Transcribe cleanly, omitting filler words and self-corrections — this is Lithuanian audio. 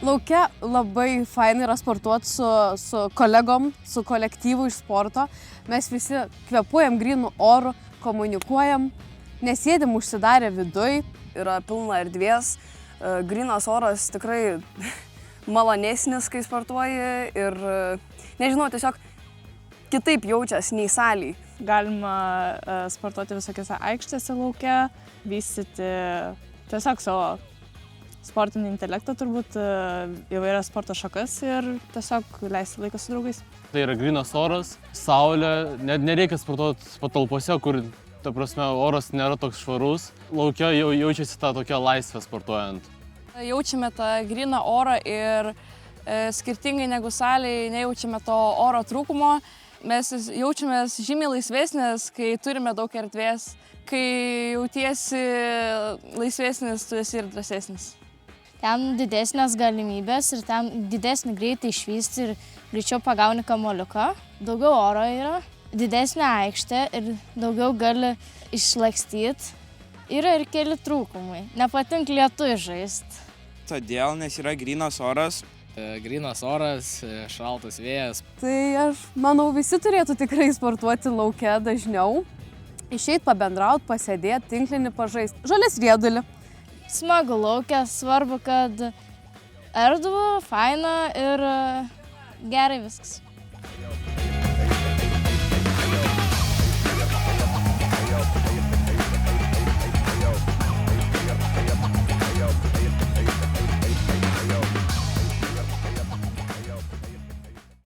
Lauke labai fainai yra sportuoti su kolegom, su kolektyvu iš sporto. Mes visi kvėpuojam grynų orų, komunikuojam, nesėdim užsidarę viduj. Yra pilna erdvės, grynas oras tikrai malonesnis, kai sportuoji ir, nežinau, tiesiog kitaip jaučiasi nei salėj. Galima sportuoti visokiose aikštėse lauke, vystyti tiesiog savo sportinį intelektą, turbūt įvairias sporto šakas ir tiesiog leisti laiką su draugais. Tai yra grynas oras, saulė, nereikia sportuoti patalpose, kur, ta prasme, oras nėra toks švarus. Lauke jaučiasi ta tokia laisvė sportuojant. Jaučiame tą gryną orą ir skirtingai negu salėje nejaučiame to oro trūkumo. Mes jaučiamės žymiai laisvesnės, kai turime daug erdvės. Kai jautiesi laisvesnis, tu esi ir drąsesnis. Ten didesnės galimybės ir ten didesnį greitį išvysti ir greičiau pagauni kamuoliuką. Daugiau oro yra, didesnė aikštė ir daugiau gali išlakstyti. Yra ir keli trūkumai. Nepatinka lietui žaisti. Todėl, nes yra grynas oras. Grynas oras, šaltas vėjas. Tai aš manau, visi turėtų tikrai sportuoti lauke dažniau. Išeit pabendrauti, pasėdėti, tinklinį pažaisti. Žolės riedulį. Smagu lauke, svarbu, kad erdvu, faina ir gerai viskas.